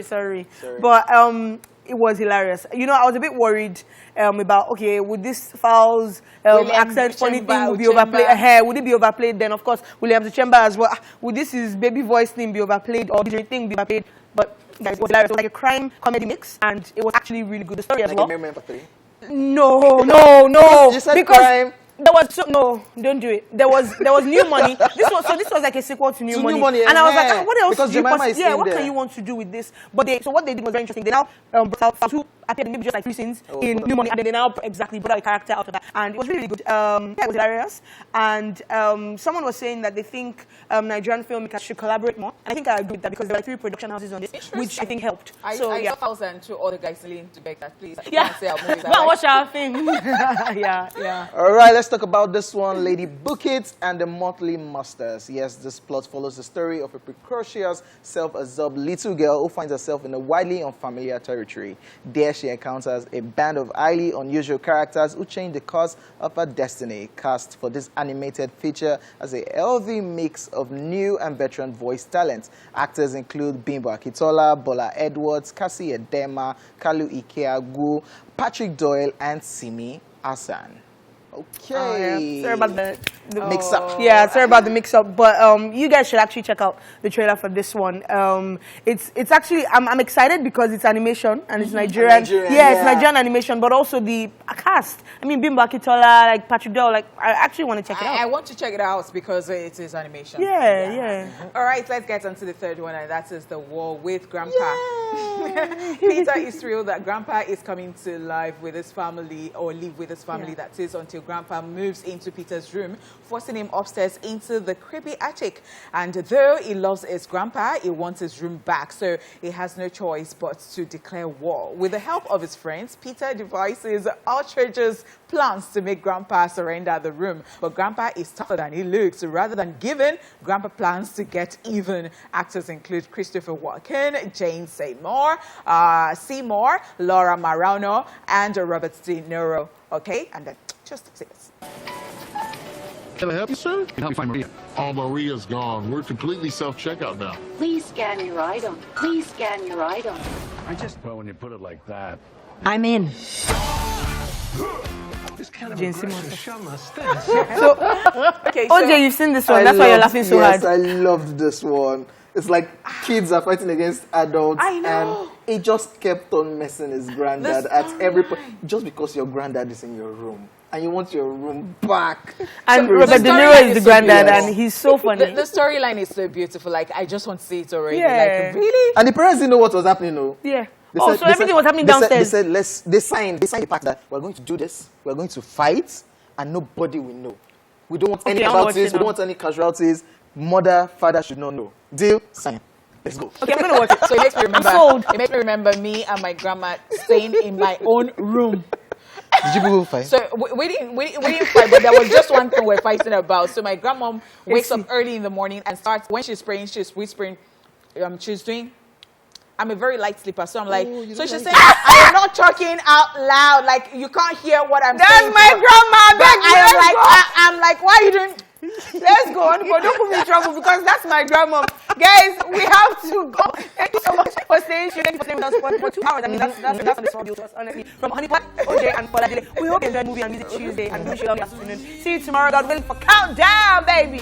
Sorry. But it was hilarious. You know, I was a bit worried about, okay, would this Fowles accent funny thing be overplayed? Would it be overplayed? Then, of course, Williams Uchemba as well. Would this his baby voice thing be overplayed or DJ thing be overplayed? But guys, it was hilarious. It was like a crime comedy mix, and it was actually really good. The story as well. No. You said because crime. There was no, don't do it. There was New Money. This was like a sequel to New Money. And I was like, what else? Because Jemima is in what there. can you want to do with this? But what they did was very interesting. They now brought out Fowles, who appeared in maybe just like 3 scenes in New Money, and then they now brought out a character out of that, and it was really good. Yeah, it was hilarious. And someone was saying that they think Nigerian filmmakers should collaborate more. And I think I agree with that because there were 3 production houses on this, which I think helped. I saw Fowles and 2 other guys leading to beg that, please. Yeah, go watch our thing. yeah. All right, let's talk about this one. Lady Book It and the Monthly Masters. Yes, this plot follows the story of a precocious, self-absorbed little girl who finds herself in a widely unfamiliar territory. There she encounters a band of highly unusual characters who change the course of her destiny. Cast for this animated feature as a healthy mix of new and veteran voice talent. Actors include Bimbo Akitola, Bola Edwards, Cassie Edema, Kalu Ikeagu, Patrick Doyle, and Simi Hassan. Okay. Sorry about the mix-up. Yeah, sorry about the mix-up. But you guys should actually check out the trailer for this one. It's actually I'm excited because it's animation and it's Nigerian. It's Nigerian animation, but also the cast. I mean, Bimbo Akitola, like Patrick Doyle. Like I actually want to check it out. I want to check it out because it is animation. Yeah. All right, let's get on to the third one, and that is The War with Grandpa. Peter is thrilled that Grandpa is coming to live with his family, or live with his family, that is, until Grandpa moves into Peter's room, forcing him upstairs into the creepy attic. And though he loves his Grandpa, he wants his room back, so he has no choice but to declare war. With the help of his friends, Peter devises outrageous plans to make Grandpa surrender the room. But Grandpa is tougher than he looks. So rather than giving, Grandpa plans to get even. Actors include Christopher Walken, Jane Seymour, Laura Marano, and Robert De Niro. Okay, and then just see this. Can I help you, sir? Can help you find Maria. Oh, Maria's gone. We're completely self-checkout now. Please scan your item. Please scan your item. Well, when you put it like that. I'm in. Jane Simmons. Okay, OJ, you've seen this one. That's why you're laughing so hard. Yes, I loved this one. It's like kids are fighting against adults. I know. And he just kept on messing his granddad at every point. Just because your granddad is in your room. And you want your room back. And Robert De Niro is the granddad, and he's so funny. The storyline is so beautiful. Like, I just want to see it already. Yeah. Like, really? And the parents didn't know what was happening, no? Yeah. So everything was happening downstairs. They signed the pact that we're going to do this, we're going to fight, and nobody will know. We don't want any casualties, we don't want any casualties. Mother, father should not know. Deal, sign. Let's go. Okay, I'm going to watch it. So it makes me remember. Sold. It makes me remember me and my grandma staying in my own room. Did you people fight? So we didn't fight, but there was just one thing we're fighting about. So my grandma wakes up early in the morning and starts, when she's praying, she's whispering, she's doing, I'm a very light sleeper, so I'm like, so she's saying, I am not talking out loud, like you can't hear what I'm saying. That's my grandma. I'm like, why are you doing? Let's go on, but don't put me in trouble because that's my grandma. Guys, we have to go. Thank you so much for staying. Thank you for staying with us for 2 hours. I mean, that's on the deal to us, honestly. From Honeypot, OJ, and Paula Dile. We hope you enjoyed Movie and Music Tuesday, and we wish you a lovely afternoon. See you tomorrow, God willing, for Countdown, baby.